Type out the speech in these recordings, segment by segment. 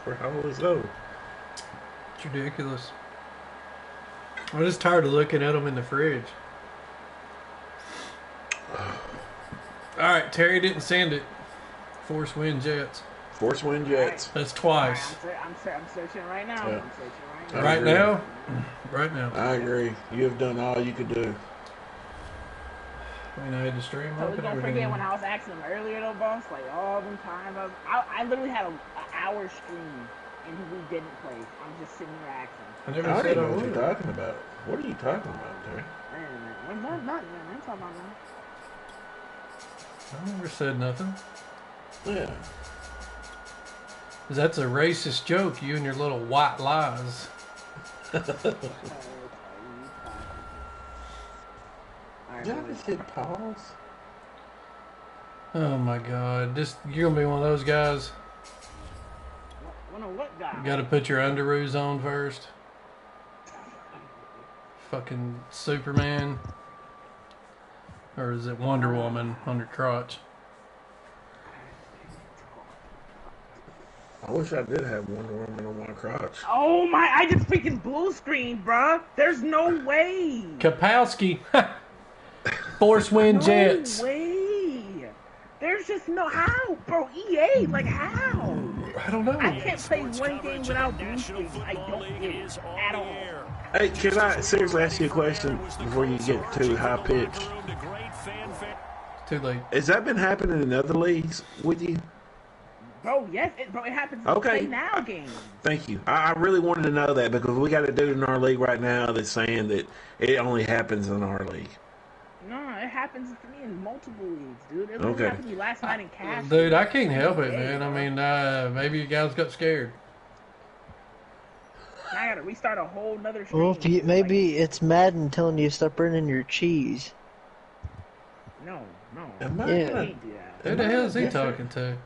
For how was though? It's ridiculous. I'm just tired of looking at them in the fridge. Alright, Terry didn't send it. Force wind jets. Force wind jets. That's twice. Right, I'm searching right now. Yeah. I'm searching Right now? Right now. I agree. You have done all you could do. I mean, I had to stream So up and don't everything. forget when I was asking them earlier though, boss, like all them times I literally had an hour stream and we didn't play. I'm just sitting here asking. I never I said don't I know what would. you're talking about. What are you talking about, Terry? I'm talking about that. I never said nothing. Yeah. 'Cause that's a racist joke, you and your little white lies. Yeah, I just hit pause. Oh my god. You're gonna be one of those guys. What guy? You gotta put your underoos on first. Fucking Superman. Or is it Wonder Woman on your crotch? I wish I did have Wonder Woman on my crotch. Oh my, I just freaking blue screen, bruh. There's no way. Kapowski. Force wind jets. No way. There's just no how, bro. EA, like how? I don't know. I can't play one game without blue screen. I don't get it at all. Hey, can I seriously ask you a question before you get too high pitched? Too late. Has that been happening in other leagues with you? Bro, yes, it happens in Okay. Play Now games. Thank you. I really wanted to know that because we got a dude in our league right now that's saying that it only happens in our league. No, it happens to me in multiple leagues, dude. It Okay. happened to me last night in Cash. Dude, I can't help it, man. I mean, maybe you guys got scared. I gotta restart a whole nother stream. Well, maybe it's Madden telling you to stop burning your cheese. No. Am I Yeah. gonna- Can't do that. Who the hell is he talking to?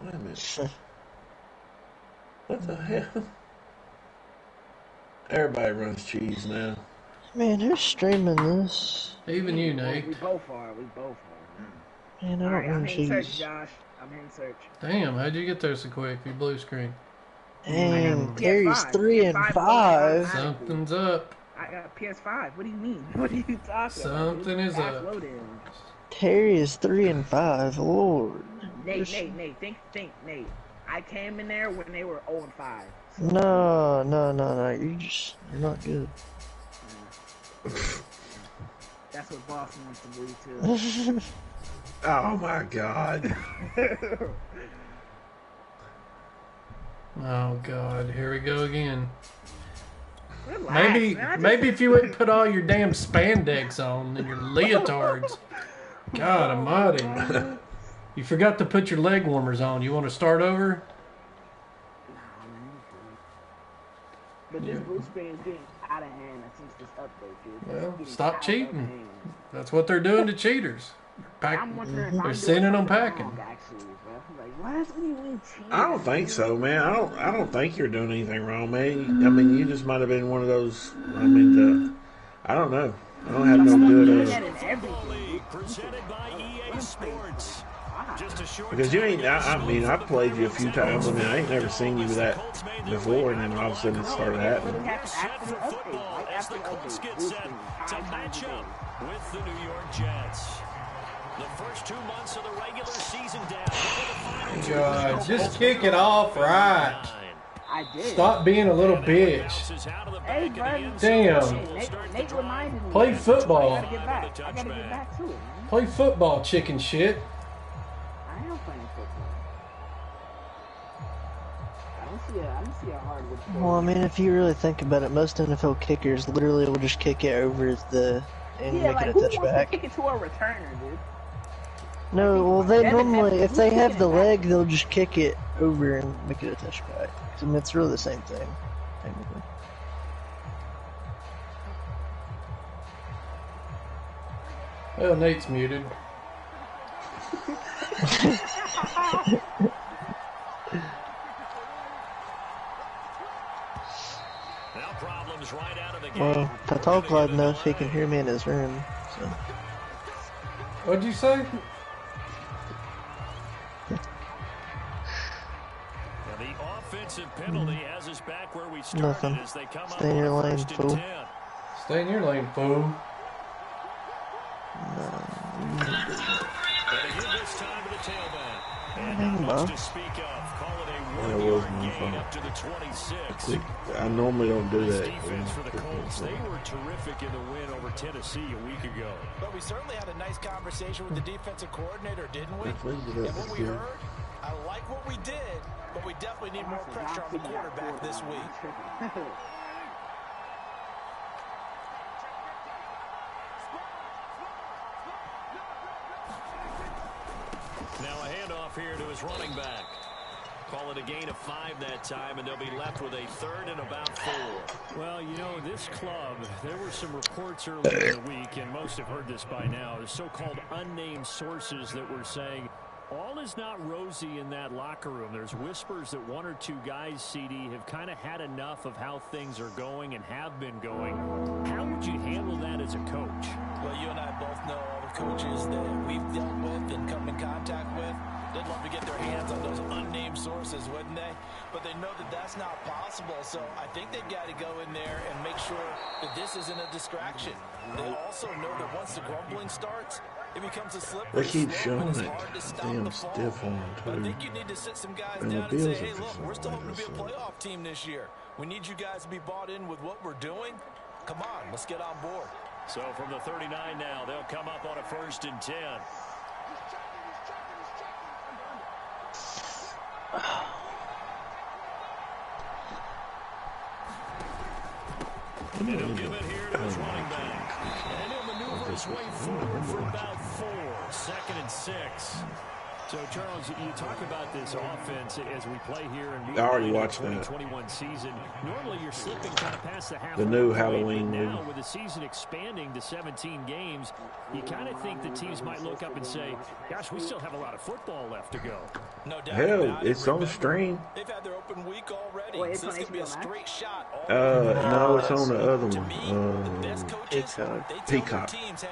Wait a minute. What the hell? Everybody runs cheese now. Man, who's streaming this? Even you, Nate. We both are. Man, I Alright, don't I'm run hitting search, cheese. Josh. I'm hitting search. Damn, how'd you get there so quick? You blue screen. Dang, PS5. Terry's 3 and PS5 5. Something's up. I got PS5. What do you mean? What are you talking about? Something is up. Backloaded. Terry is 3 and 5. Lord. Nate, think, Nate. I came in there when they were 0 and 5. No. You're not good. That's what Boston wants to believe too. Oh my God. Oh god, here we go again. Relax, Maybe man. maybe if you wouldn't put all your damn spandex on and your leotards. God almighty. You forgot to put your leg warmers on. You want to start over? But this blue screen is getting out of hand since this update, dude. It's Well, getting stop out of cheating. hand. That's what they're doing to cheaters. I'm wondering if I'm They're doing sending them something packing. wrong, actually, bro. Like, why is anyone cheating? I don't think so, man. I don't think you're doing anything wrong, man. I mean, you just might have been one of those. I mean, I don't know. I don't have no good. Presented by EA Sports. Because you ain't. I mean, I played you a few times. I mean, I ain't never seen you with that before, and then all of a sudden it started happening. Set for football as the Colts get set to match up with the New York Jets. The first 2 months of the regular season down. God, just kick it off right. I did. Stop being a little bitch. Hey, buddy. Damn. Nate reminded me. Play football. I gotta get back. I gotta get back to it, man. Play football, chicken shit. I am playing football. I don't see a hardwood. Well, I mean, if you really think about it, most NFL kickers literally will just kick it over and Yeah, make like, it a who wants to touchback. kick it to a returner, dude? No, well, they Devin normally, Hester, if they who's have kicking the it back? leg, they'll just kick it over and make it a touchback. I mean, it's really the same thing, technically. Well, Nate's muted. Well, if I talk loud enough, he can hear me in his room, so. What'd you say? And the offensive penalty has us back where we started. Nothing. As they come Stay in your lane, fool. Stay in your lane, fool. And again this time to the tailback. And not much to speak of. Call it a 1-yard gain up to the 26. I normally don't do that. Defense for the Colts. They were terrific in the win over Tennessee a week ago. But we certainly had a nice conversation with the defensive coordinator, didn't we? And what we heard, I like what we did, but we definitely need more pressure on the quarterback this week. Now a handoff here to his running back. Call it a gain of 5 that time, and they'll be left with a 3rd and about 4. Well, you know, this club, there were some reports earlier in the week, and most have heard this by now, the so-called unnamed sources that were saying all is not rosy in that locker room. There's whispers that 1 or 2 guys, CD, have kind of had enough of how things are going and have been going. How would you handle that as a coach? Well, you and I both know all the coaches that we've dealt with and come in contact with. They'd love to get their hands on those unnamed sources, wouldn't they? But they know that that's not possible, so I think they've got to go in there and make sure that this isn't a distraction. They also know that once the grumbling starts, it becomes a slippery They keep slope, and showing it's it. hard to stop Damn the fall. stiff on But I too. think you need to sit some guys And the down and say, Bills hey, are look, we're still hoping to be a so- playoff team this year. We need you guys to be bought in with what we're doing. Come on, let's get on board. So from the 39 now, they'll come up on a 1st and 10. And he'll give it here to his running back. And he'll maneuver his way forward for about 4. 2nd and 6. So, Charles, you talk about this offense as we play here in I already watched the that. 2021 season. Normally, you're slipping kind of past the halfway The new point, Halloween but now, movie. with the season expanding to 17 games, you kind of think the teams might look up and say, gosh, we still have a lot of football left to go. No doubt Hell, about it. it's on Remember, stream. They've had their open week already. Wait, it's so this on could be a HBO Max? straight shot. No, it's on the other To one. me, the best coaches, Peacock. they tell Peacock. their teams, hey,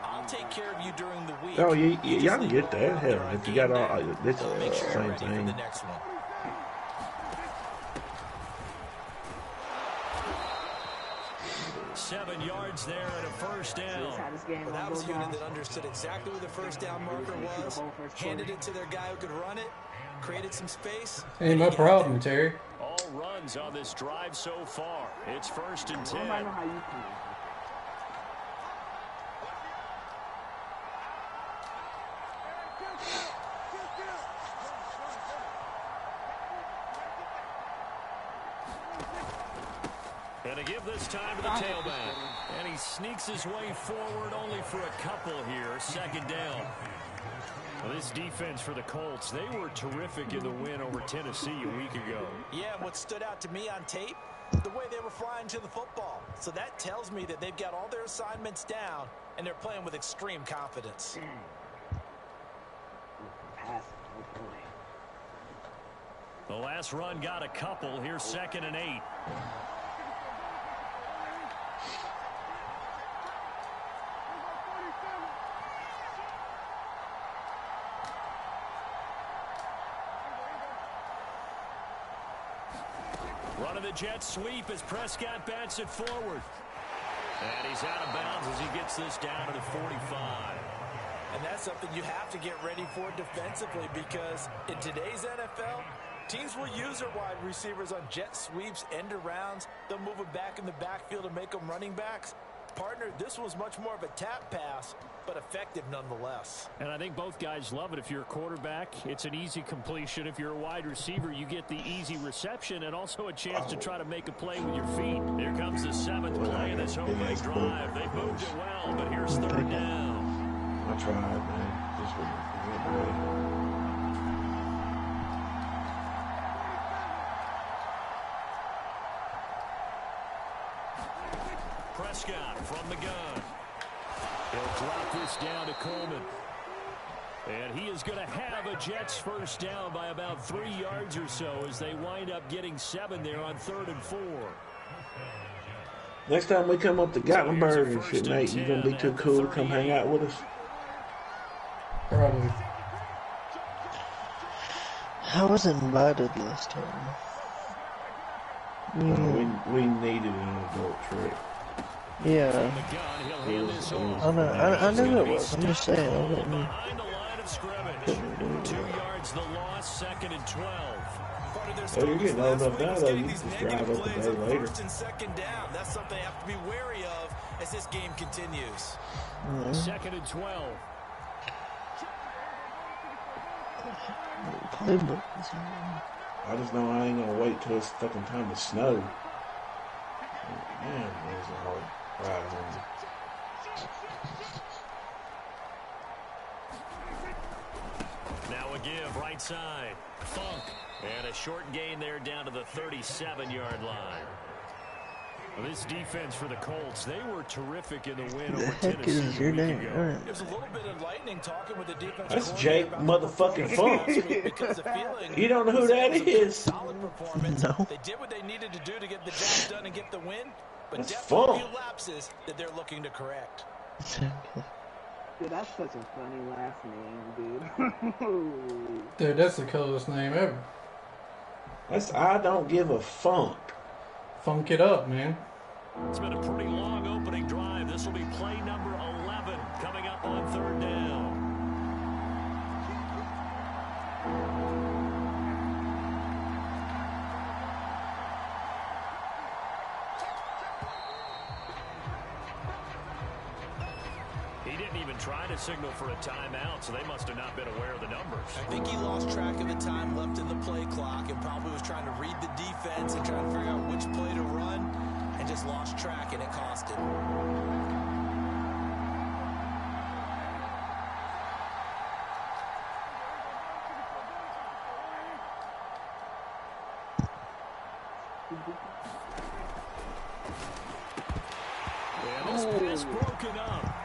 I'll take care of you during the week. Oh, You just y'all can need get to that. go out there Hell, on if you game got all, day. this They'll make sure you're same ready for the thing. next one. Seven yards there and a 1st down. Well, that was a unit that understood exactly where the first down marker was, handed it to their guy who could run it, created some space. Ain't my problem, Terry. All runs on this drive so far. It's 1st and 10. I know how you play. And a give this time to the tailback. And he sneaks his way forward only for a couple here. 2nd down. Well, this defense for the Colts, they were terrific in the win over Tennessee a week ago. Yeah, what stood out to me on tape, the way they were flying to the football. So that tells me that they've got all their assignments down, and they're playing with extreme confidence. Pass. Oh, boy. The last run got a couple. Here's 2nd and 8. Run of the jet sweep as Prescott bats it forward. And he's out of bounds as he gets this down to the 45. And that's something you have to get ready for defensively, because in today's NFL, teams will use their wide receivers on jet sweeps, end arounds. They'll move them back in the backfield and make them running backs. Partner, this was much more of a tap pass, but effective nonetheless. And I think both guys love it. If you're a quarterback, it's an easy completion. If you're a wide receiver, you get the easy reception and also a chance to try to make a play with your feet. Here comes the 7th play of this opening drive. They moved it well, but here's 3rd down. I tried, man. This was Prescott from the gun. He'll drop this down to Coleman. And he is going to have a Jets 1st down by about 3 yards or so as they wind up getting 7 there on 3rd and 4. Next time we come up to Gatlinburg and shit, Nate, you gonna be too cool to come hang out with us? Probably. I was invited last time. We needed an adult trick. Yeah. I knew it was. I'm just saying. I couldn't do it. 2 yards the loss, 2nd and 12. Well, you're getting old enough now, though. You can just drive up a day later. First and second down. That's something I have to be wary of as this game continues. 2nd and 12. Playbook. I just know I ain't gonna wait till it's fucking time to snow. Man, there's a hard ride home. Now a give, right side. Funk. And a short gain there down to the 37-yard line. Well, this defense for the Colts, they were terrific in the win over heck is Tennessee your a week name? ago. There's a little bit of lightning talking with the defense. That's Jake motherfucking Funk. Because the feeling You don't know who that is? solid performance. No. They did what they needed to do to get the job done and get the win. But That's definitely a Funk. few lapses that they're looking to correct. Dude, that's such a funny last name, dude. Dude, that's the coolest name ever. That's I don't give a funk. Funk it up, man. It's been a pretty long opening drive. This will be play number 11 coming up on 3rd down. He didn't even try to signal for a timeout, so they must have not been aware of the numbers. I think he lost track of the time left in the play clock and probably was trying to read the defense and trying to figure out which play to run and just lost track, and it cost him. And this pass broken up.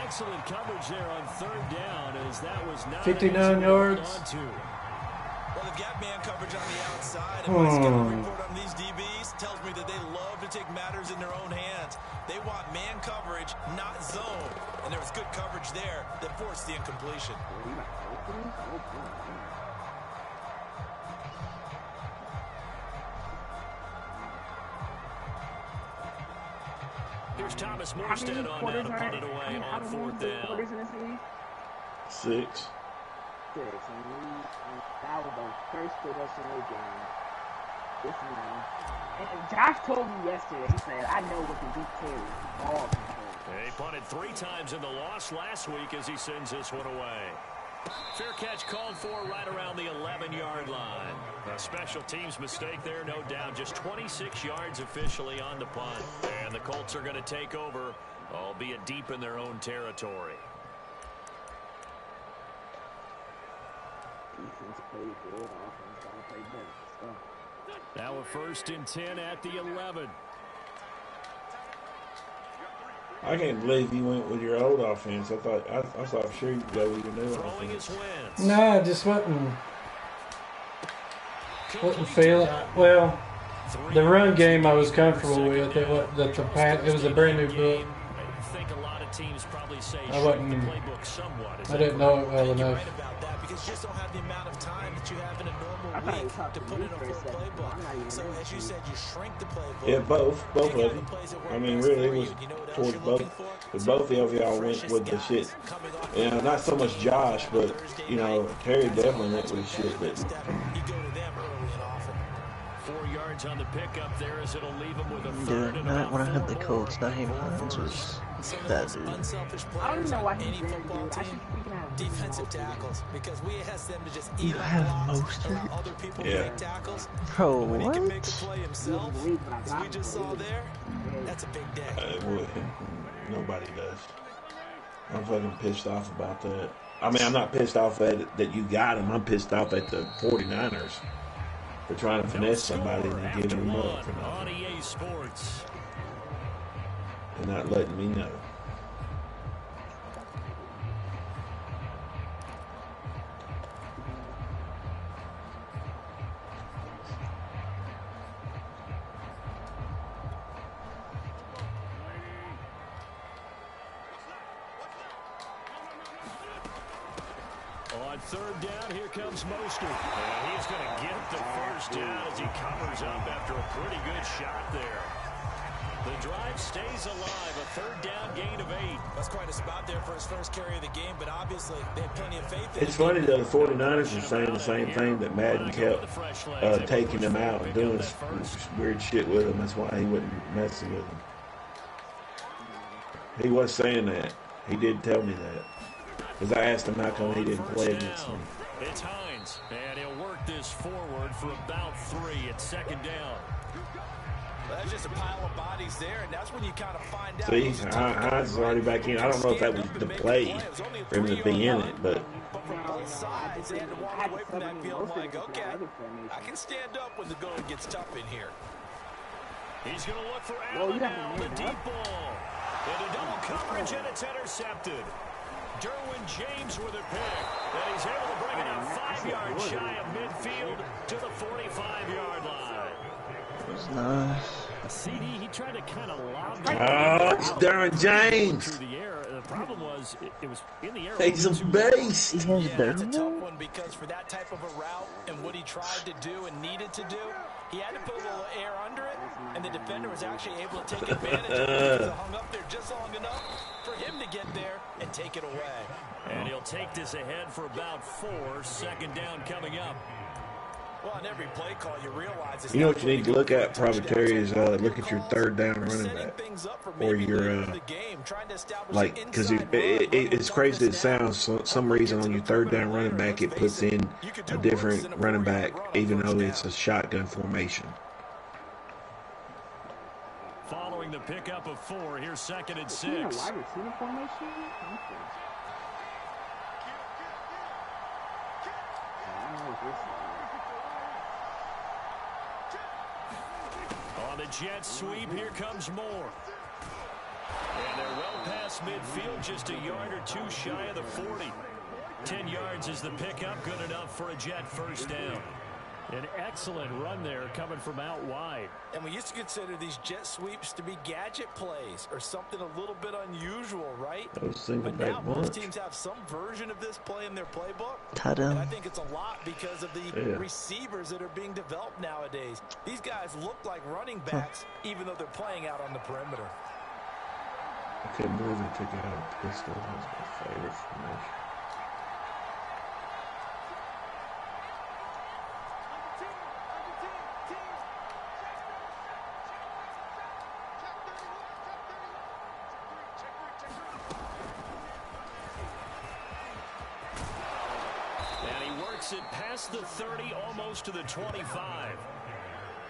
Excellent coverage there on 3rd down, as that was not 59 yards. Well, they've got man coverage on the outside, and my scouting report on these DBs tells me that they love to take matters in their own hands. They want man coverage, not zone, and there was good coverage there that forced the incompletion. Here's Thomas Morstead on now to punt it away on 4th down. Quarters in this league? 6. 6. And that was the first possession game. This man. And Josh told me yesterday, he said, I know what can beat Terry. Ball control. He punted 3 times in the loss last week as he sends this one away. Fair catch called for right around the 11-yard line. A special teams mistake there, no doubt. Just 26 yards officially on the punt. And the Colts are going to take over, albeit deep in their own territory. Defense played good. Offense got to play better. Now a 1st and 10 at the 11. I can't believe you went with your old offense. I thought sure you'd go with your new Throwing offense. his wins. Nah, I just wasn't feeling. Well, the run game I was comfortable with. It was a brand new book. I think a lot of teams probably say I wasn't. the playbook somewhat. I didn't know it well You're enough. right about that because you just don't have the amount of time that you have in a normal week to put in a full playbook. So as you said, you shrink the playbook. Yeah, both of them. I mean, really, it was towards both. But both of y'all went with the shit. You know, not so much Josh, but, you know, Terry definitely went with the shit. But You go to them early and often. 4 yards on the pickup there as it'll leave him with a 3rd The and night about when I had 4 the more. Colts, Naheem Hines was Some of that those dude. unselfish I don't players know why on he's any there, football dude. I team, should freaking out. defensive tackles, because we ask them to just You eat up have blocks, Mostert? allow other people to Yeah. make tackles. Bro, When he can make the what? play himself, believe what I as got we just for saw you. there, that's a big day. nobody does. I'm fucking pissed off about that. I mean, I'm not pissed off at it that you got him. I'm pissed off at the 49ers for trying to finesse somebody and then giving them up for on nothing EA Sports. and not letting me know. On On third down, here comes Mostert. And he's going to get the first down as he covers up after a pretty good shot there. The drive stays alive. A third down gain of 8. That's quite a spot there for his first carry of the game, but obviously they have plenty of faith in It's funny though, the 49ers are saying the same thing, that Madden kept taking them out and doing this weird shit with him. That's why he wasn't messing with him. He was saying that. He did tell me that. Because I asked him how come he didn't play against me. It's Hines, and he'll work this forward for about 3 at second down. That's just a pile of bodies there, and that's when you kind of find out. See, Hines is already back in. I don't know if that was the play for him to be in it, but from both sides, they had to walk away from that field like, okay, I can stand up when the going gets tough in here. He's going to look for Allen now, the deep ball. Into double coverage, and it's intercepted. Derwin James with a pick, and he's able to bring it up 5 yards shy of midfield to the 45-yard line. That's nice. A CD, he tried to kind of lob it's Derwin James. through the air. The problem was it was in the air. He's a beast. He has Yeah, it's a Derwin? tough one because for that type of a route and what he tried to do and needed to do, he had to put a little air under it, and the defender was actually able to take advantage of it because it hung up there just long enough for him to get there and take it away. And he'll take this ahead for about 4. Second down coming up. Well, on every play call, you realize it's You know not what you need to look at, probably, Terry, is look at your third down running back. Or your, like, because it's crazy it sounds, for some reason on your third down running back, it puts in a different running back, even though it's a shotgun formation. Following the pickup of 4, here's second and 6. Wide receiver formation? On the jet sweep, here comes Moore. And they're well past midfield, just a yard or 2 shy of the 40. 10 yards is the pickup, good enough for a Jet first down. An excellent run there coming from out wide. And we used to consider these jet sweeps to be gadget plays or something a little bit unusual, right? But now most teams have some version of this play in their playbook. And I think it's a lot because of the receivers that are being developed nowadays. These guys look like running backs even though they're playing out on the perimeter. I couldn't believe they took it out of pistol. That's my favorite formation. It past the 30, almost to the 25.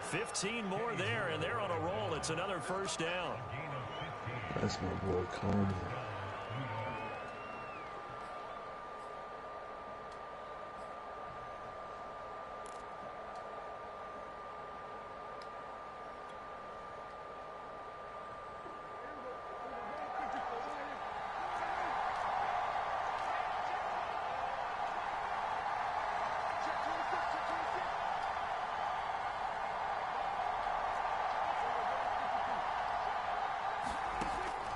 15 more there, and they're on a roll. It's another first down. That's my boy Coleman.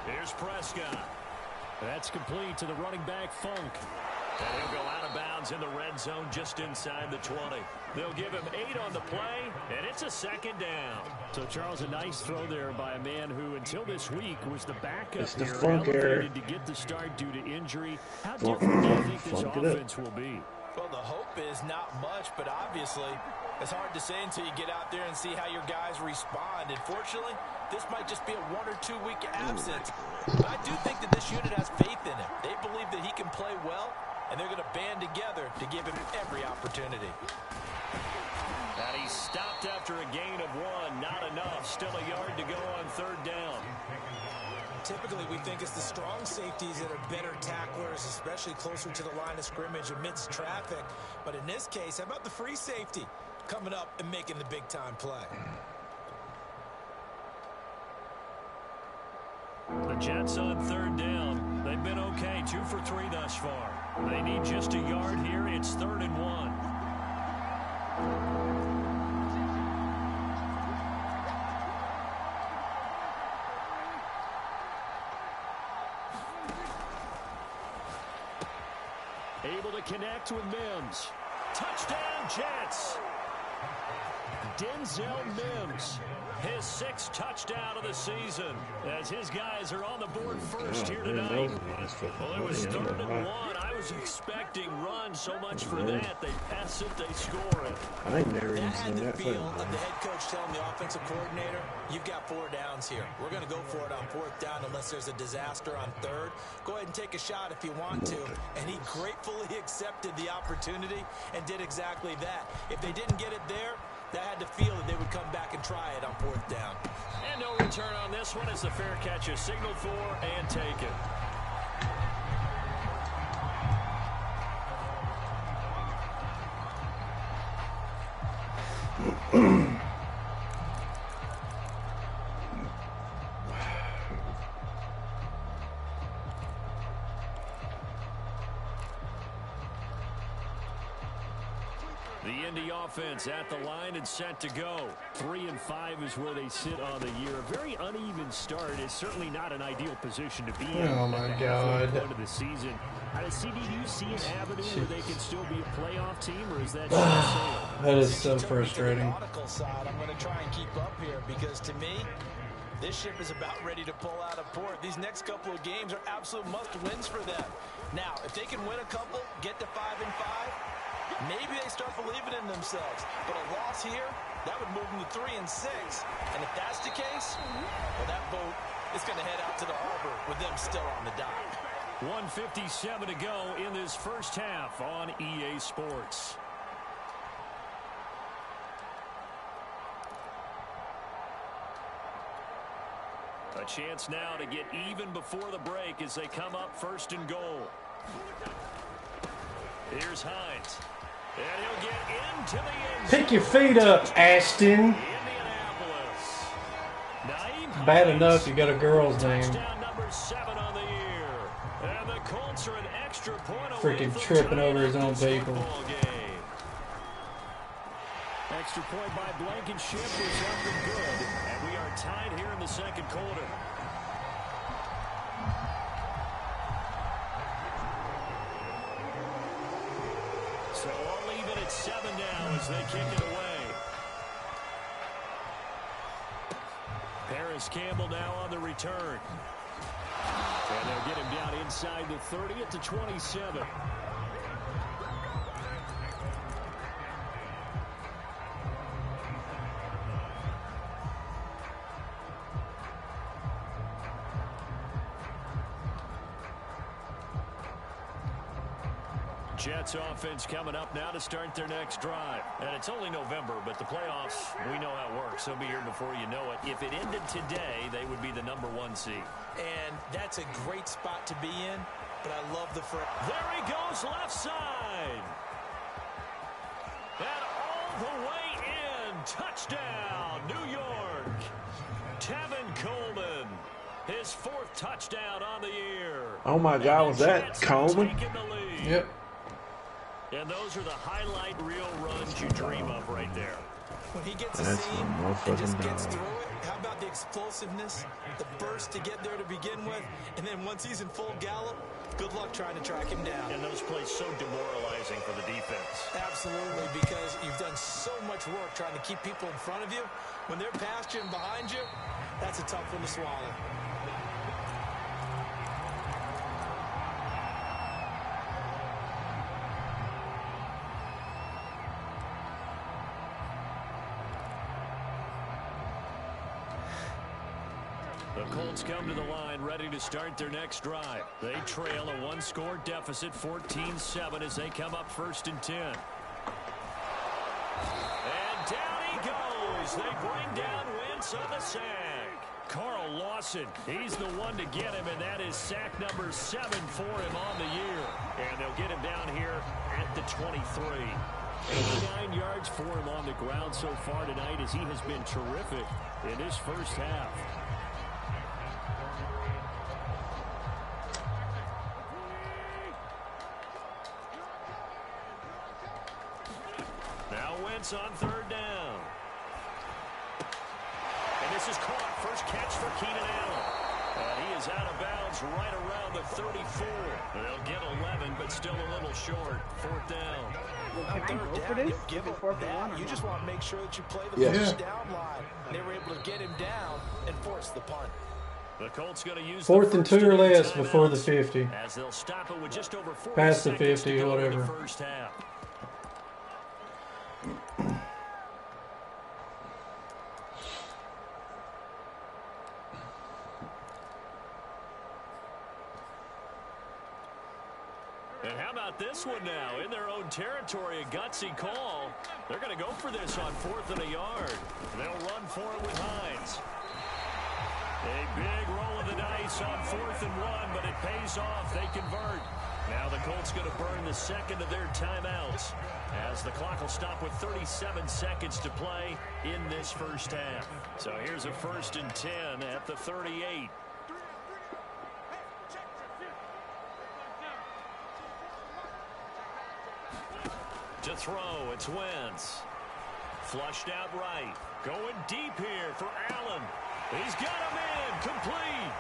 Here's Prescott. That's complete to the running back, Funk. And he'll go out of bounds in the red zone just inside the 20. They'll give him 8 on the play, and it's a second down. So, Charles, a nice throw there by a man who, until this week, was the backup it's the here, Funk elevated to get the start due to injury. How different do you think this offense will be? Well, the hope is not much, but obviously it's hard to say until you get out there and see how your guys respond. And fortunately, this might just be a 1 or 2 week absence. But I do think that this unit has faith in him. They believe that he can play well, and they're going to band together to give him every opportunity. And he stopped after a gain of 1. Not enough. Still a yard to go on third down. Typically, we think it's the strong safeties that are better tacklers, especially closer to the line of scrimmage amidst traffic. But in this case, how about the free safety coming up and making the big-time play? The Jets on third down. They've been okay, 2 for 3 thus far. They need just a yard here. It's 3rd and 1. able to connect with Mims. Touchdown, Jets. Denzel Mims, his 6th touchdown of the season, as his guys are on the board first here tonight. Well, it was 3rd and 1. I was expecting run so much for that. They pass it, they score it. I ain't never even That had seen the that feel thing. of the head coach telling the offensive coordinator, you've got 4 downs here. We're going to go for it on 4th down unless there's a disaster on 3rd. Go ahead and take a shot if you want to. And he gratefully accepted the opportunity and did exactly that. If they didn't get it there, that had to feel that they would come back and try it on 4th down. And no return on this one as the fair catch is signaled for and taken. The Indy offense at the line and set to go. 3 and 5 is where they sit on the year. A very uneven start is certainly not an ideal position to be in. Oh my God! Point of the season. CD, do you see an avenue where they can still be a playoff team, or is that That is so frustrating. On the nautical side, I'm going to try and keep up here because to me, this ship is about ready to pull out of port. These next couple of games are absolute must-wins for them. Now, if they can win a couple, get to 5 and 5. Maybe they start believing in themselves. But a loss here, that would move them to 3 and 6. And if that's the case, well, that boat is going to head out to the harbor with them still on the dock. 1:57 to go in this first half on EA Sports. A chance now to get even before the break as they come up 1st and goal. Here's Hines. And he'll get into the end zone. Pick your feet up, Ashton. Indianapolis. Bad enough you got a girl's name. Touchdown number 7 on the year. And the Colts are an extra point away Freaking from tripping tying over his up own this people. football game. Extra point by Blankenship is up and good. And we are tied here in the 2nd quarter. So all even at 7 now as they kick it away. Paris Campbell now on the return. And they'll get him down inside the 30 at the 27. Jets offense coming up now to start their next drive. And it's only November, but the playoffs, we know how it works. They'll be here before you know it. If it ended today, they would be the number 1 seed. And that's a great spot to be in, but I love the first. There he goes, left side. And all the way in. Touchdown, New York. Tevin Coleman. His 4th touchdown on the year. Oh my God, was that Coleman? Yep. And those are the highlight reel runs you dream of right there. When he gets a That's seam some and just motherfucking gets dog. through it, how about the explosiveness, the burst to get there to begin with, and then once he's in full gallop, good luck trying to track him down. And those plays so demoralizing for the defense. Absolutely, because you've done so much work trying to keep people in front of you. When they're past you and behind you, that's a tough one to swallow. The Colts come to the line ready to start their next drive. They trail a 1-score deficit, 14-7 as they come up 1st and 10. And down he goes. They bring down Wentz on the sack. Carl Lawson, he's the one to get him, and that is sack number 7 for him on the year. And they'll get him down here at the 23. 89 yards for him on the ground so far tonight as he has been terrific in this first half. Now Wentz on 3rd down. And this is caught. First catch for Keenan Allen. And he is out of bounds right around the 34. They'll get 11, but still a little short. 4th down. Well, can I go for this? Give him 4th and 1 or You not? just want to make sure that you play the Yeah. first down line. They were able to get him down and force the punt. The Colts going to use 4th and 2 or less timeouts before the 50. as they'll stop it with just over 40 Past the seconds 50, to go in whatever. the first half. And how about this one now? In their own territory, a gutsy call. They're going to go for this on 4th and a yard. They'll run for it with Hines. A big roll of the dice on 4th and 1, but it pays off. They convert. Now the Colts going to burn the second of their timeouts as the clock will stop with 37 seconds to play in this first half. So here's a 1st and 10 at the 38. To throw, it's Wentz. Flushed out right. Going deep here for Allen. He's got him in. Complete.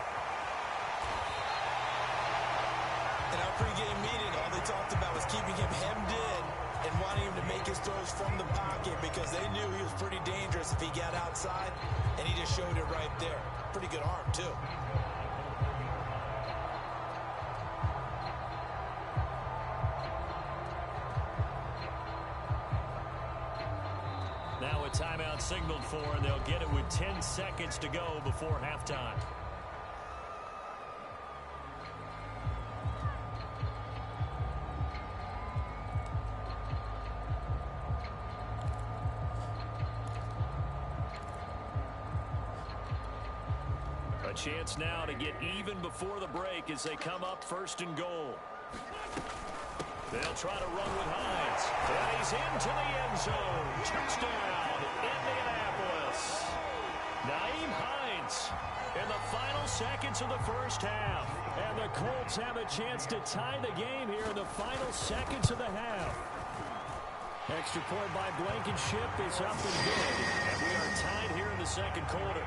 In our pregame meeting, all they talked about was keeping him hemmed in and wanting him to make his throws from the pocket because they knew he was pretty dangerous if he got outside, and he just showed it right there. Pretty good arm, too. Now a timeout signaled for, and they'll get it with 10 seconds to go before halftime. A chance now to get even before the break as they come up 1st and goal. They'll try to run with Hines. And he's into the end zone. Touchdown, Indianapolis. Nyheim Hines in the final seconds of the first half. And the Colts have a chance to tie the game here in the final seconds of the half. Extra point by Blankenship is up and good. And we are tied here in the second quarter.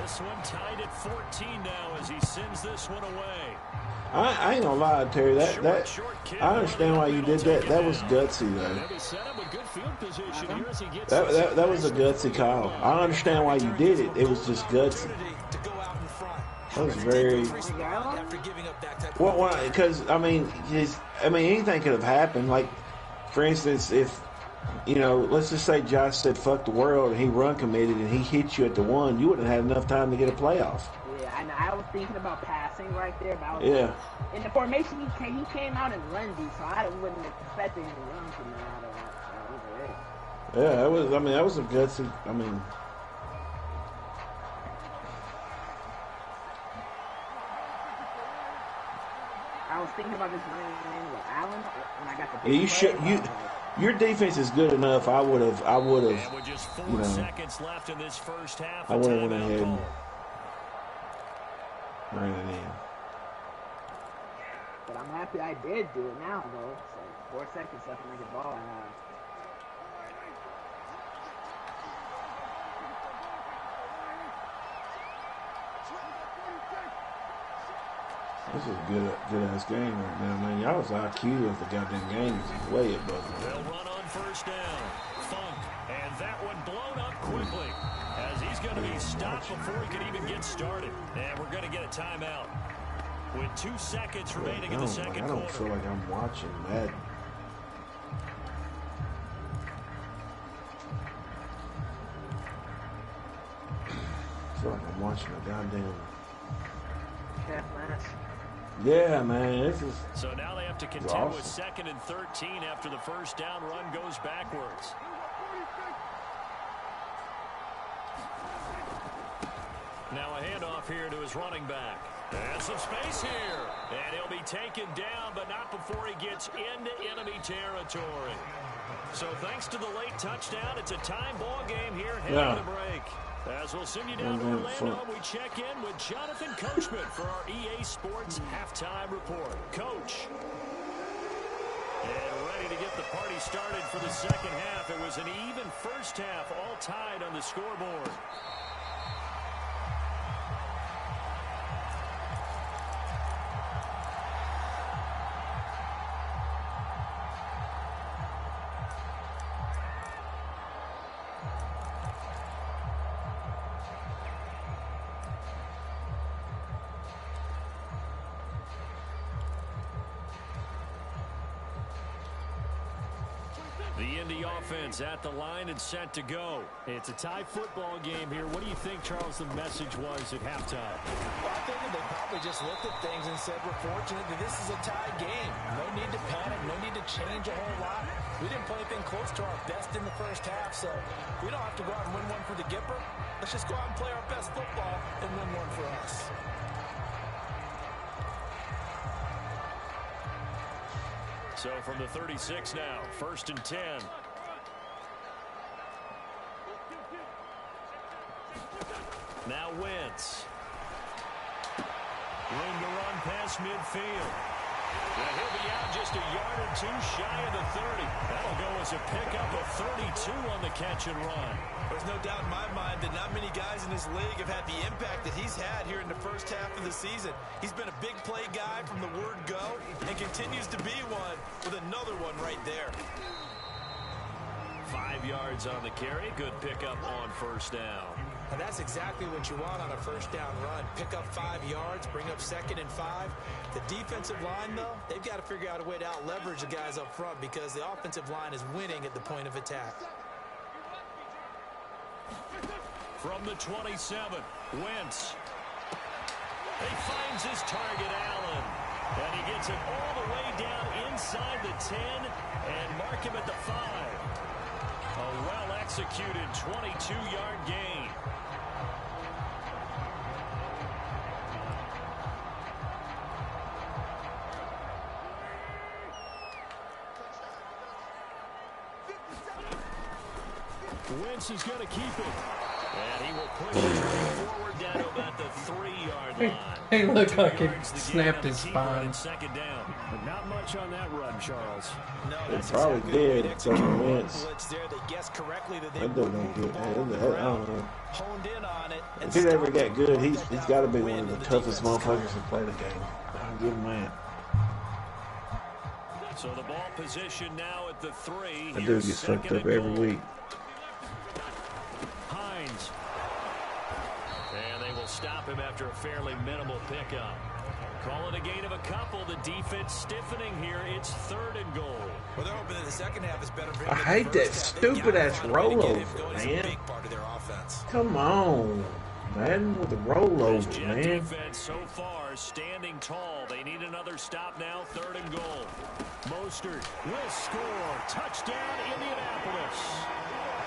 This one tied at 14 now as he sends this one away. I ain't gonna lie, Terry. I understand why you did that. That was gutsy, though. That was a gutsy call. I understand why you did it. It was just gutsy. That was very. Well, because I mean, anything could have happened. Like, for instance, if let's just say Josh said "fuck the world" and he run committed and he hit you at the 1, you wouldn't have had enough time to get a playoff. Yeah, I was thinking about passing right there, but I was Yeah. in the formation he came out and run deep, so I wouldn't expect him to run from there out of that. Yeah, that was a gutsy. I was thinking about this running game with Allen when I got the your defense is good enough. I would have. And with just 4 seconds left in this first half, I would have went timeout ahead call. and ran it in. But I'm happy I did do it now, though. So 4 seconds left to make a ball. This is a good ass game right now, man. Y'all was IQ if the goddamn game is way above it. They'll run on first down. Funk, and that one blown up quickly as he's going to be stopped before he can even get started. And we're going to get a timeout with 2 seconds remaining in the second I don't quarter. feel like I'm watching Madden. I feel like I'm watching a goddamn. Chef match. Yeah, man, this is. So now they have to contend awesome. with 2nd and 13 after the first down run goes backwards. Now a handoff here to his running back. And some space here. And he'll be taken down, but not before he gets into enemy territory. So thanks to the late touchdown, it's a time ball game here heading to the break. As we'll send you down to Orlando, we check in with Jonathan Coachman for our EA Sports Halftime Report. Coach. And ready to get the party started for the second half. It was an even first half, all tied on the scoreboard. The Indy offense at the line and set to go. It's a tie football game here. What do you think, Charles, the message was at halftime? Well, I think they probably just looked at things and said, we're fortunate that this is a tie game. No need to panic. No need to change a whole lot. We didn't play anything close to our best in the first half, so we don't have to go out and win one for the Gipper. Let's just go out and play our best football and win one for us. So from the 36 now, 1st and 10. Now Wentz. Room to run past midfield. And he'll be out just a yard or two shy of the 30. That'll go as a pickup of 32 on the catch and run. There's no doubt in my mind that not many guys in this league have had the impact that he's had here in the first half of the season. He's been a big play guy from the word go and continues to be one with another one right there. 5 yards on the carry. Good pickup on first down. And that's exactly what you want on a first down run. Pick up 5 yards, bring up 2nd and 5. The defensive line, though, they've got to figure out a way to out-leverage the guys up front because the offensive line is winning at the point of attack. From the 27, Wentz. He finds his target, Allen. And he gets it all the way down inside the 10 and mark him at the 5. A well-executed 22-yard gain. Wentz is going to keep it. And he will push the train forward down to about the 3-yard line. He looked like he 2 yards to snapped gain his on the keeper spine. and second down. But not much on that run, Charles. No, They that's probably exactly what did. they executed. Some One Wentz. blitz there. They guessed correctly that they That dude would don't move the get ball that. on the I don't ground, know. honed in on it. If he's ever got good, he's got to be one of the toughest motherfuckers to play the game. I'll give him that. So the ball position now at the 3. That dude Here's gets fucked second up and every goal. week. Hines. And they will stop him after a fairly minimal pickup. Call it a gain of a couple. The defense stiffening here. It's 3rd and goal. Well, they're hoping that the second half is better for him I than hate the that first half. They've stupid gotta ass find a way to get him rollover, going. He's a man. big part of their offense. Come on, man, with the This rollover, Jet man. defense so far standing tall. They need another stop now. 3rd and goal. Mostert will score. Touchdown, Indianapolis.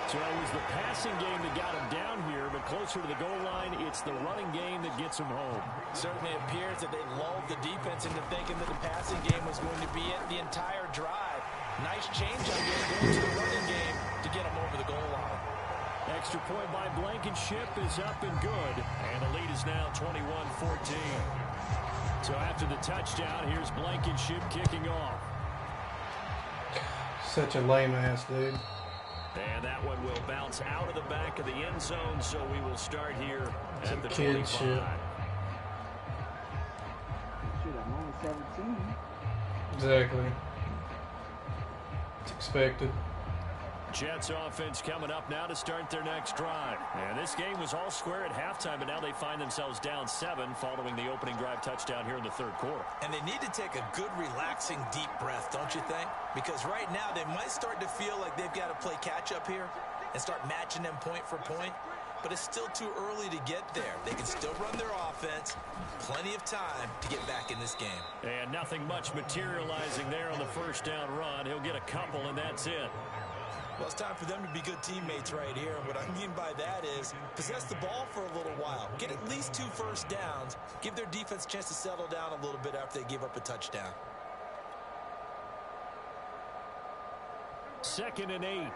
So it was the passing game that got him down here, but closer to the goal line, it's the running game that gets him home. Certainly appears that they lulled the defense into thinking that the passing game was going to be it the entire drive. Nice change on going to the running game to get him over the goal line. Extra point by Blankenship is up and good. And the lead is now 21-14. So after the touchdown, here's Blankenship kicking off. Such a lame ass dude. And that one will bounce out of the back of the end zone, so we will start here at the kid 25. shit. Shoot, I'm only 17. Exactly. It's expected. Jets offense coming up now to start their next drive. And this game was all square at halftime, but now they find themselves down 7 following the opening drive touchdown here in the 3rd quarter. And they need to take a good, relaxing, deep breath, don't you think? Because right now they might start to feel like they've got to play catch-up here and start matching them point for point. But it's still too early to get there. They can still run their offense. Plenty of time to get back in this game. And nothing much materializing there on the first down run. He'll get a couple, and that's it. Well, it's time for them to be good teammates right here. And what I mean by that is possess the ball for a little while. Get at least 2 first downs. Give their defense a chance to settle down a little bit after they give up a touchdown. 2nd and 8.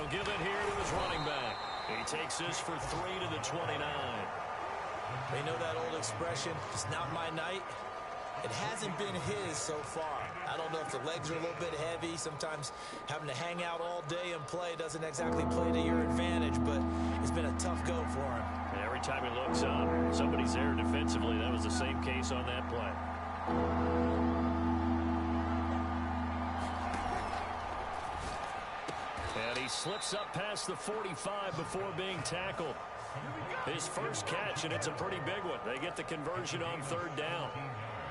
He'll give it here to his running back. He takes this for 3 to the 29. They know that old expression, it's not my night. It hasn't been his so far. I don't know if the legs are a little bit heavy. Sometimes having to hang out all day and play doesn't exactly play to your advantage, but it's been a tough go for him. And every time he looks up, somebody's there defensively. That was the same case on that play. And he slips up past the 45 before being tackled. His first catch, and it's a pretty big one. They get the conversion on 3rd down.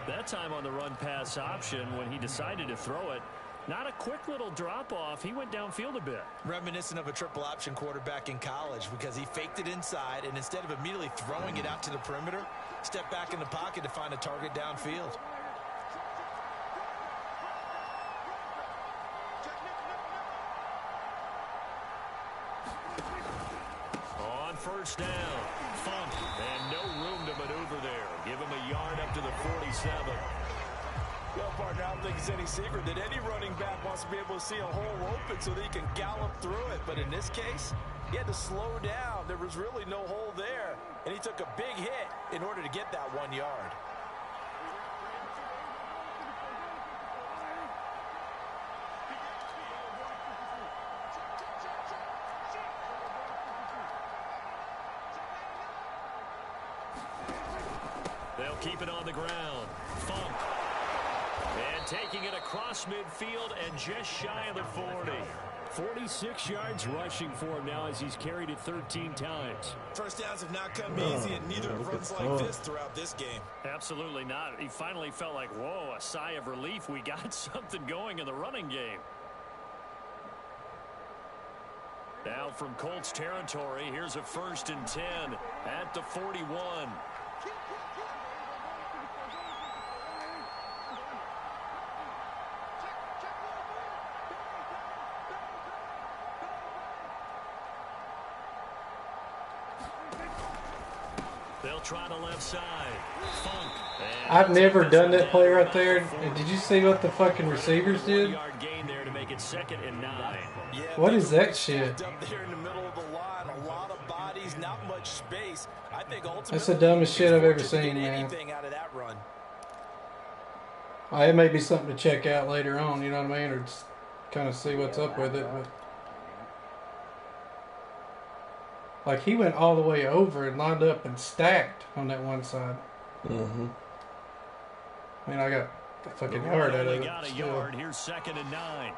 That time on the run-pass option, when he decided to throw it, not a quick little drop-off. He went downfield a bit. Reminiscent of a triple option quarterback in college because he faked it inside, and instead of immediately throwing it out to the perimeter, stepped back in the pocket to find a target downfield. On 1st down, Funk, and no room to maneuver there. Give him a yard up to the 47. Well, partner, I don't think it's any secret that any running back wants to be able to see a hole open so that he can gallop through it. But in this case, he had to slow down. There was really no hole there, and he took a big hit in order to get that 1 yard. They'll keep it on the ground. Funk. And taking it across midfield and just shy of the 40. 46 yards rushing for him now as he's carried it 13 times. First downs have not come easy, and neither have runs like this throughout this game. Absolutely not. He finally felt like, whoa, a sigh of relief. We got something going in the running game. Now from Colts territory, here's a 1st and 10 at the 41. They'll try the left side. Funk. I've never done that play right there. And did you see what the fucking receivers did? Yard gain there to make it 2nd and 9. Yeah, What is that shit? Up there in the middle of the line, a lot of bodies, not much space. I think ultimately That's the dumbest shit I've ever seen, man. anything out of that run. It may be something to check out later on, you know what I mean? Or just kind of see what's up with it. But like, he went all the way over and lined up and stacked on that one side. Mm-hmm. I mean, I got the fucking yard out of it. Got a yard. Here's 2nd and 9.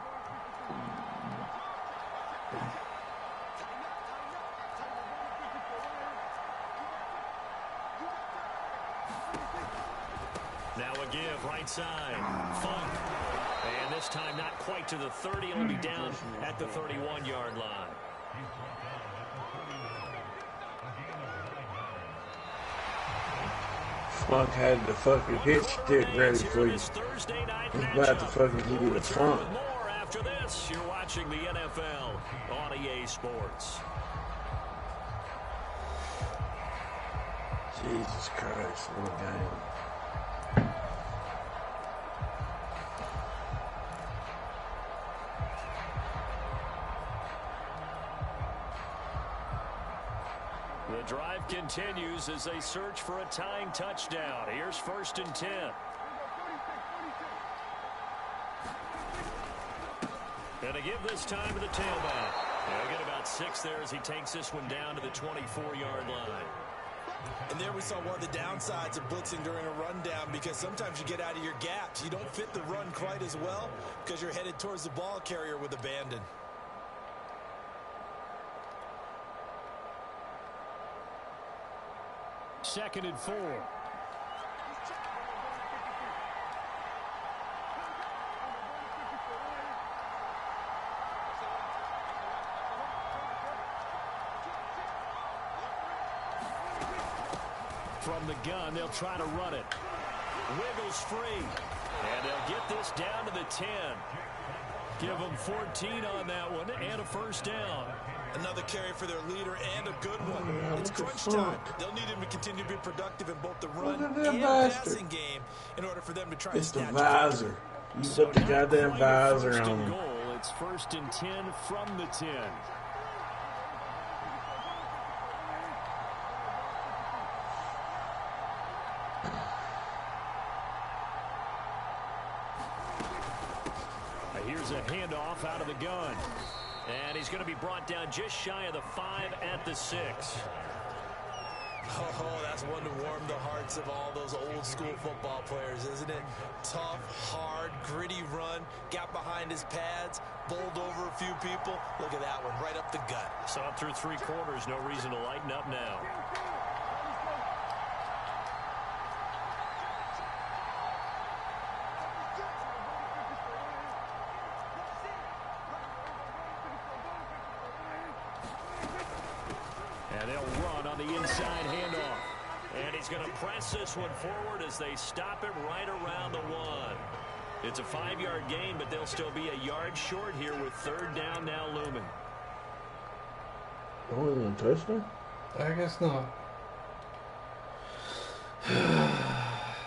Now a give, right side. Funk. And this time not quite to the 30. It'll be down at the 31-yard line. Funk had the fucking hit stick ready for you. He's about to fucking give you the front. More after this, you're watching the NFL on EA Sports. Jesus Christ, what a game. The drive continues as they search for a tying touchdown. Here's 1st and 10. And to give this time to the tailback. They'll get about 6 there as he takes this one down to the 24-yard line. And there we saw one of the downsides of blitzing during a rundown, because sometimes you get out of your gaps. You don't fit the run quite as well because you're headed towards the ball carrier with abandon. Second and 4. From the gun, they'll try to run it. Wiggles free. And they'll get this down to the 10. Give them 14 on that one and a 1st down. Another carry for their leader and a good one. It's crunch time. They'll need him to continue to be productive in both the run and passing game in order for them to try and It's the snatch visor. You put the goddamn visor on him. Goal. It's 1st and 10 from the 10. here's a handoff out of the gun. And he's going to be brought down just shy of the 5 at the 6. Oh, that's one to warm the hearts of all those old school football players, isn't it? Tough, hard, gritty run, got behind his pads, bowled over a few people. Look at that one, right up the gut. So up through 3 quarters, no reason to lighten up now. And they'll run on the inside handoff. And he's going to press this one forward as they stop it right around the 1. It's a 5-yard gain, but they'll still be a yard short here with 3rd down now looming. Only one touchdown? I guess not.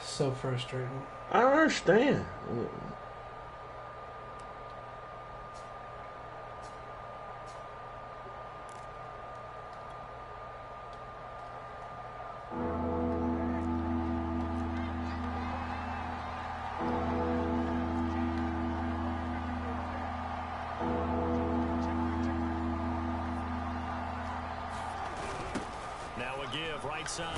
So frustrating. I don't understand. Right side.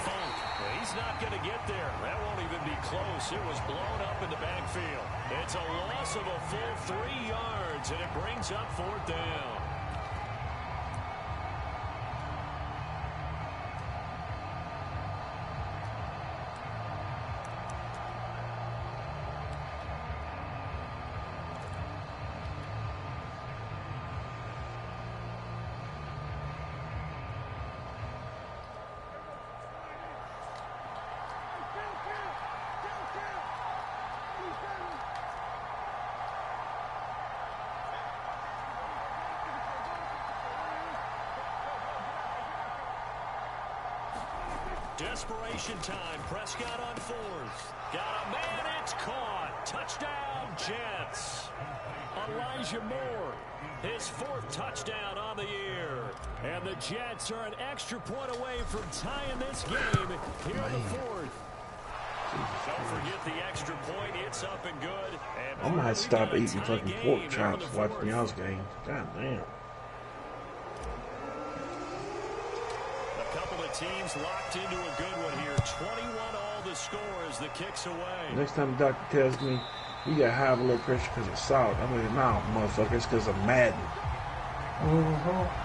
Funk. He's not going to get there. That won't even be close. It was blown up in the backfield. It's a loss of a full 3 yards, and it brings up 4th down. Desperation time. Prescott on 4th. Got a man. It's caught. Touchdown, Jets. Elijah Moore, his 4th touchdown on the year. And the Jets are an extra point away from tying this game here in the 4th. Don't forget the extra point. It's up and good. And I might stop eating fucking pork chops watching y'all's game. God damn. Teams locked into a good one here. 21 all the score as the kicks away. Next time the doctor tells me you got high blood pressure because of salt, I'm like, no, motherfucker, it's because of Madden. Mm-hmm.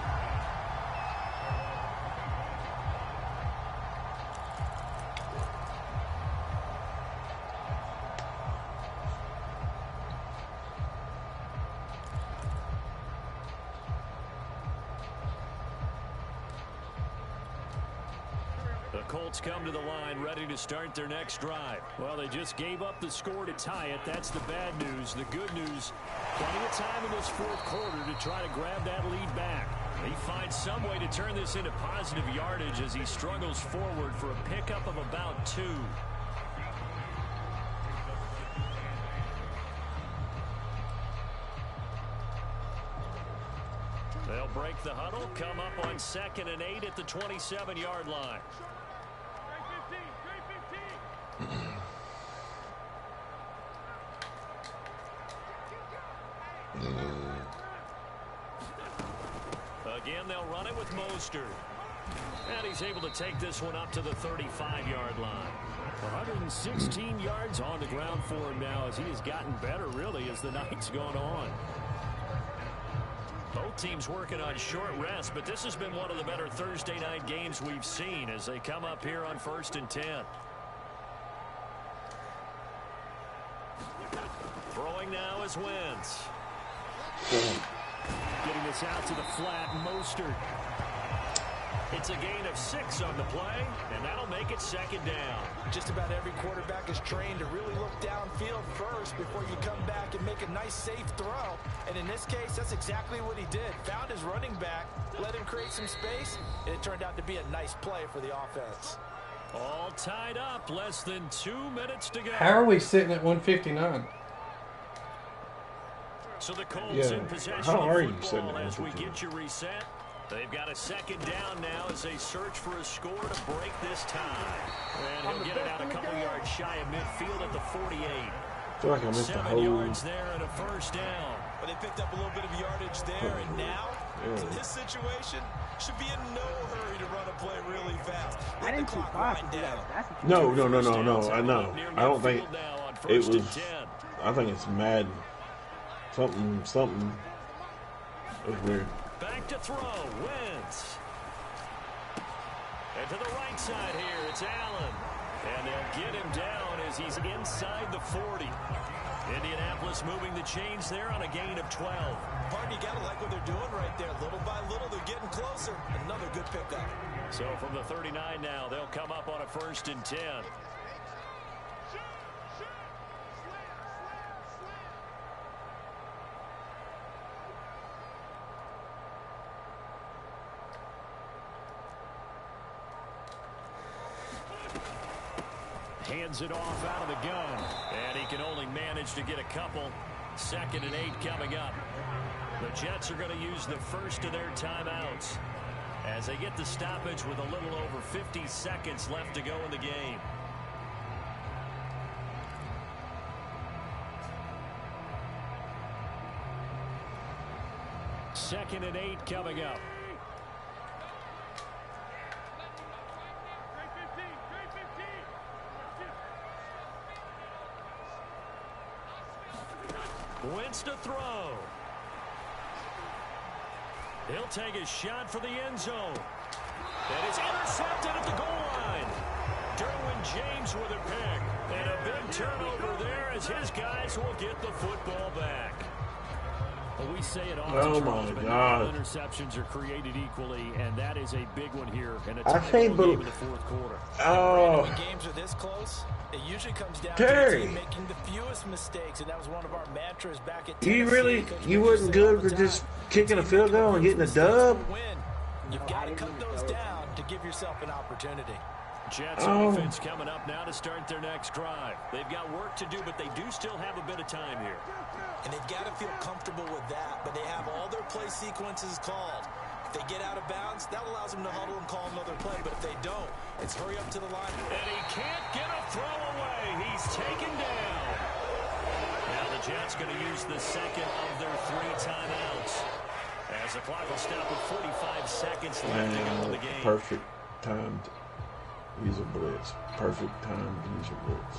Colts come to the line ready to start their next drive. Well, they just gave up the score to tie it. That's the bad news. The good news, plenty of time in this 4th quarter to try to grab that lead back. He finds some way to turn this into positive yardage as he struggles forward for a pickup of about 2. They'll break the huddle, come up on 2nd and 8 at the 27-yard line. Again, they'll run it with Mostert. And he's able to take this one up to the 35-yard line. 116 yards on the ground for him now as he has gotten better, really, as the night's gone on. Both teams working on short rest, but this has been one of the better Thursday night games we've seen as they come up here on 1st and 10. Throwing now is Wentz. Getting this out to the flat, Mostert. It's a gain of 6 on the play, and that'll make it 2nd down. Just about every quarterback is trained to really look downfield first before you come back and make a nice, safe throw. And in this case, that's exactly what he did. Found his running back, let him create some space, and it turned out to be a nice play for the offense. All tied up, less than 2 minutes to go. How are we sitting at 159? So the Colts in possession of football as we get you reset. They've got a 2nd down now as they search for a score to break this tie. And he'll get it out a couple yards shy of midfield at the 48. feel like I missed a 7 whole. yards there and a first down. But they picked up a little bit of yardage there, and now, in this situation, should be in no hurry to run a play really fast. I didn't see five. No. I know. I don't think it was. I think it's Madden. Something. It was weird. Back to throw, Wentz. And to the right side here, it's Allen. And they'll get him down as he's inside the 40. Indianapolis moving the chains there on a gain of 12. Pardon, you got to like what they're doing right there. Little by little, they're getting closer. Another good pickup. So from the 39 now, they'll come up on a 1st and 10. Hands it off out of the gun. And he can only manage to get a couple. 2nd and 8 coming up. The Jets are going to use the first of their timeouts as they get the stoppage with a little over 50 seconds left to go in the game. Second and 8 coming up. Wentz to throw. He'll take a shot for the end zone. And it's intercepted at the goal line. Derwin James with a pick. And a big turnover there as his guys will get the football back. Well, we say it often, Oh Charles, my but God. not all interceptions are created equally, and that is a big one here in a I tight can't ball game in believe. the 4th quarter. Oh, When games are this close, it usually comes down Terry. to the team making the fewest mistakes, and that was one of our mantras back at you Tennessee. really? Coach You Mitchell wasn't said all good the for time, just kicking a field goal and getting a dub? win. You've got to cut those down to give yourself an opportunity. Jets Oh. offense coming up now to start their next drive. They've got work to do, but they do still have a bit of time here. And they've got to feel comfortable with that, but they have all their play sequences called. If they get out of bounds, that allows them to huddle and call another play, but if they don't, it's hurry up to the line. And he can't get a throw away. He's taken down. Now the Jets going to use the second of their 3 timeouts as the clock will stop with 45 seconds left to go in the game. Perfect timed user blitz. Perfect timed user blitz.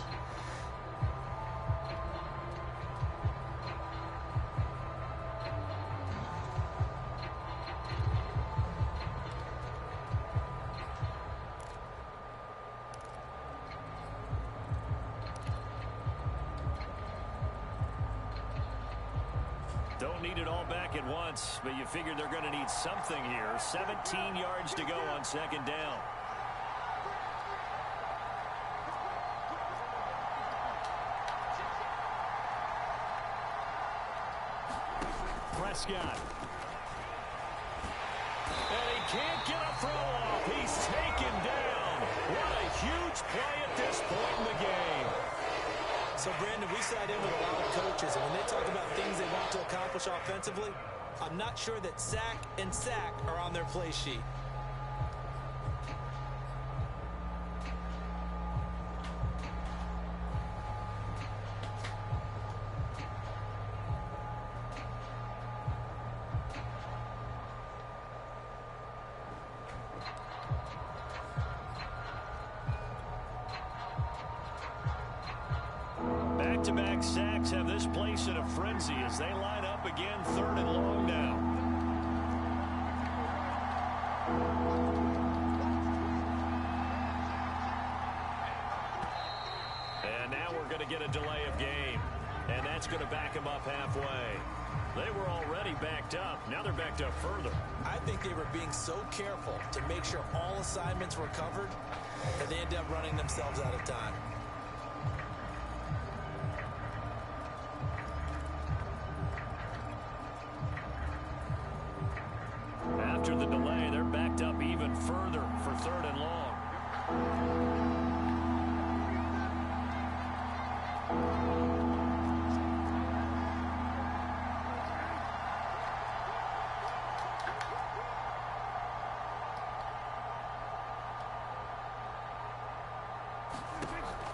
Don't need it all back at once, but you figure they're going to need something here. 17 yards to go on 2nd down. Prescott. And he can't get a throw off. He's taken down. What a huge play at this point in the game. So, Brandon, we sat in with a lot of coaches, and when they talk about things they want to accomplish offensively, I'm not sure that sack and sack are on their play sheet. Back-to-back sacks have this place in a frenzy as they line up again 3rd and long now. And now we're going to get a delay of game. And that's going to back them up halfway. They were already backed up. Now they're backed up further. I think they were being so careful to make sure all assignments were covered that they ended up running themselves out of time. After the delay, they're backed up even further for 3rd and long.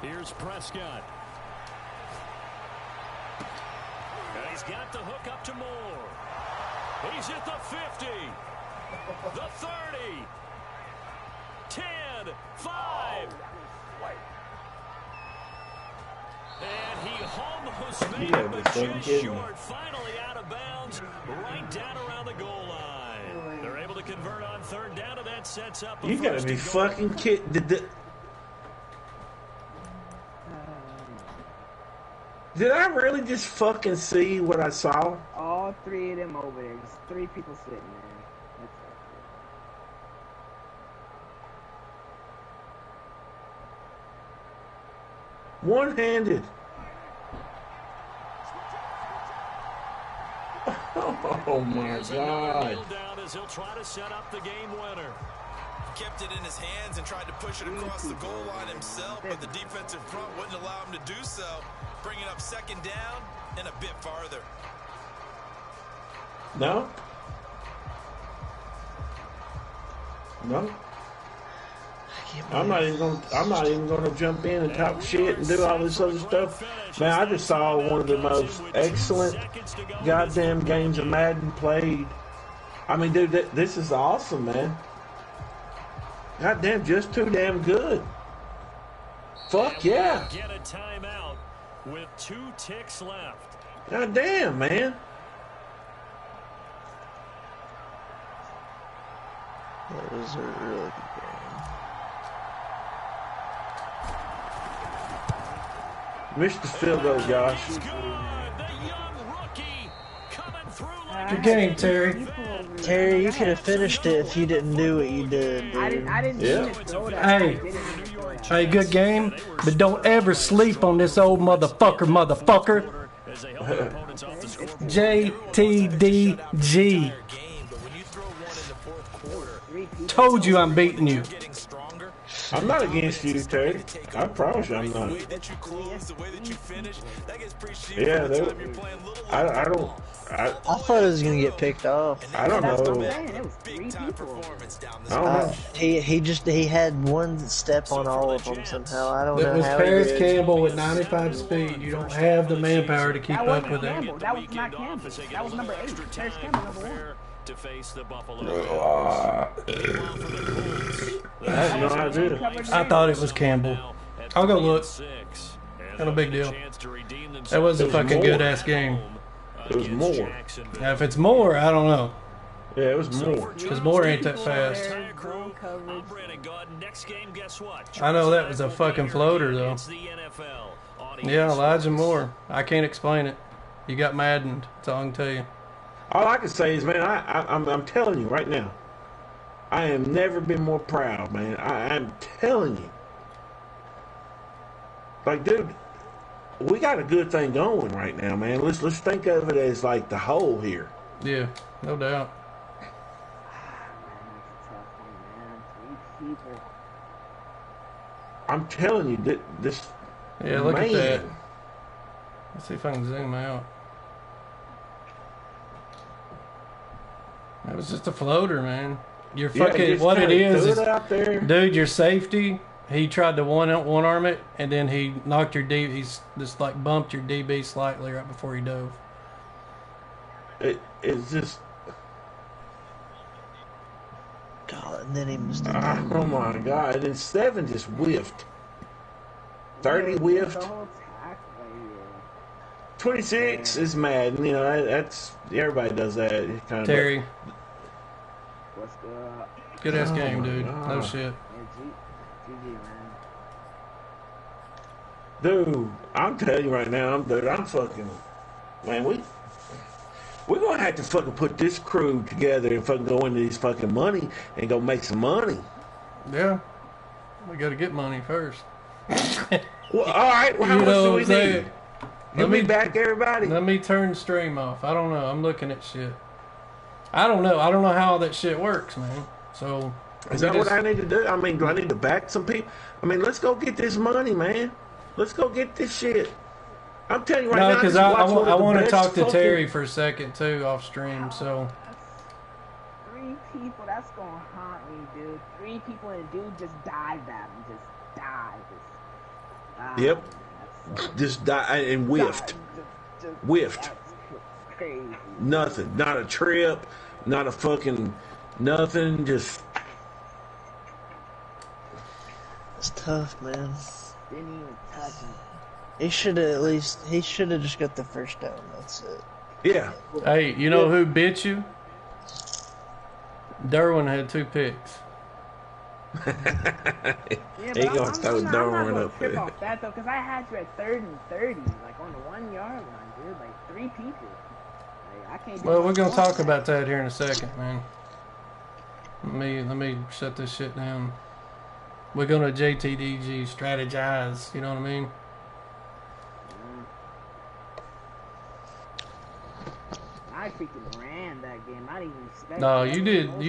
Here's Prescott. He's got the hook up to Moore. He's at the 50, the 30, 10, 5. And he almost made it, but just short. Finally out of bounds, right down around the goal line. They're able to convert on third down, and that sets up a You gotta be fucking kidding. Did I really just fucking see what I saw? All three of them over there. Just 3 people sitting there. That's One-handed. Oh my God. He'll try to set up the game winner. Kept it in his hands and tried to push it across the goal line himself, but the defensive front wouldn't allow him to do so, bringing up second down and a bit farther. No. No. I'm not even gonna jump in and talk shit and do all this other stuff. Man, I just saw one of the most excellent goddamn games of Madden played. I mean, dude, this is awesome, man. Goddamn, just too damn good. Fuck yeah. Get a timeout with 2 ticks left. Goddamn, man. That was a really good game. Missed the field goal, Josh. Good game, Terry. Terry, you could have finished it if you didn't do what you did, dude. I didn't Yeah. mean to throw that. Hey, good game, but don't ever sleep on this old motherfucker. JTDG. Told you I'm beating you. I'm not against you, Terry. I promise you I'm not. Yeah, I don't. I thought it was gonna get picked off. I don't know. It was 3 people. I don't know. He had one step on all of them somehow. I don't know That was how Paris he did. Campbell with 95 speed. You don't have the manpower to keep That up wasn't with Campbell. it. That was not Campbell. That was number 8. Paris Campbell, number 1. To face the Buffalo I had no idea. I thought it was Campbell. I'll go look. Not a big deal. That was a fucking good ass game. It was more. Now, if it's more, I don't know. Yeah, it was more. Because more ain't that fast. I know that was a fucking floater, though. Yeah, Elijah Moore. I can't explain it. You got maddened. That's all I can tell you. All I can say is, man, I'm telling you right now, I have never been more proud, man. I'm telling you. Like, dude, we got a good thing going right now, man. Let's think of it as like the whole here. Yeah, no doubt. I'm telling you, this. Yeah, look at man. that. Let's see if I can zoom out. That was just a floater, man. You're fucking just what it kinda is, threw it out there. dude. Your safety. He tried to one arm it, and then he knocked your D. He's just like bumped your DB slightly right before he dove. It's just. God, and then he missed it. Oh my God! And then 7 just whiffed. 30 whiffed. 26 is Madden. You know that's everybody does that. It kind of. Terry, What's good? good ass game, dude. God. No shit. GG, man. Dude, I'm telling you right now, I'm fucking, man, we're gonna have to fucking put this crew together and fucking go into this fucking money and go make some money. Yeah, we got to get money first. Well, all right, well, how You much know do what we I'm saying? need? Let me back everybody. Let me turn stream off. I don't know. I'm looking at shit. I don't know. I don't know how all that shit works, man. So Is that what I need to do? I mean, do I need to back some people? I mean, let's go get this money, man. Let's go get this shit. I'm telling you right now. No, because I I want to talk to fucking... Terry for a second too off stream. So 3 people. That's gonna haunt me, dude. 3 people and dude just dived at him. Just died. Yep. Just died and whiffed. Whiffed. crazy. Nothing. Not a trip. Not a fucking nothing. Just. It's tough, man. Didn't even touch him. He should have just got the first down. That's it. Yeah. Hey, you know who bit you? Derwin had 2 picks. Yeah, He gonna throw Darwin up trip there. off that though, because I had you at 3rd and 30, like on the 1 yard line, dude. Like 3 people. Like, I can't. Well, we're gonna talk about that here in a second, man. Let me shut this shit down. We're gonna JTDG strategize. You know what I mean? I freaking ran that game. I didn't even expect. No, you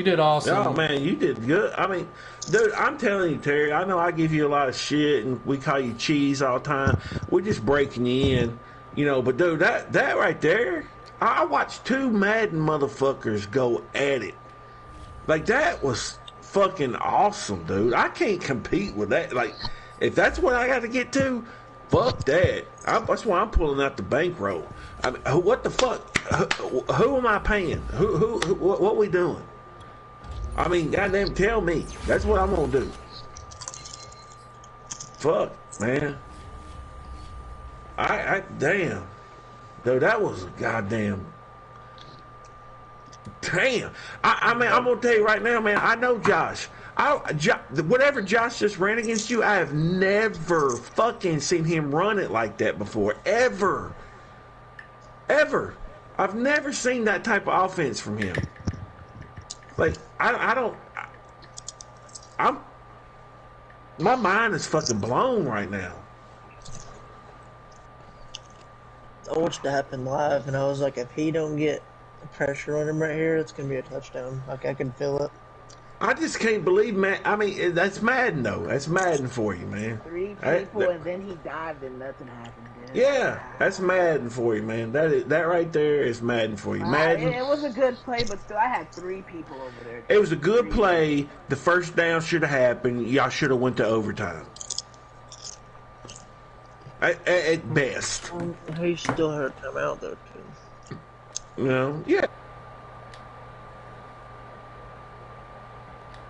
did awesome. Oh man, you did good. I mean, dude, I'm telling you, Terry. I know I give you a lot of shit, and we call you cheese all the time. We're just breaking you in, you know. But dude, that right there, I watched 2 Madden motherfuckers go at it. Like that was fucking awesome, dude. I can't compete with that. Like, if that's what I got to get to, fuck that. That's why I'm pulling out the bankroll. I mean, what the fuck? Who am I paying? Who what we doing? I mean, goddamn, tell me. That's what I'm gonna do. Fuck, man. I damn. Dude, that was a goddamn. Damn. I mean, I'm gonna tell you right now, man. I know Josh. Whatever Josh just ran against you, I have never fucking seen him run it like that before. Ever. I've never seen that type of offense from him. Like, I'm my mind is fucking blown right now. I watched it happen live, and I was like, if he don't get the pressure on him right here, it's gonna be a touchdown. Like, I can feel it. I just can't believe, man. I mean, that's Madden, though. That's Madden for you, man. 3 people, and then he dived, and nothing happened. Dude. Yeah, that's Madden for you, man. That right there is Madden for you. Madden. It was a good play, but still, I had 3 people over there. It was a good play. The first down should have happened. Y'all should have went to overtime. At best. He still had a timeout, though, too. You know? Yeah.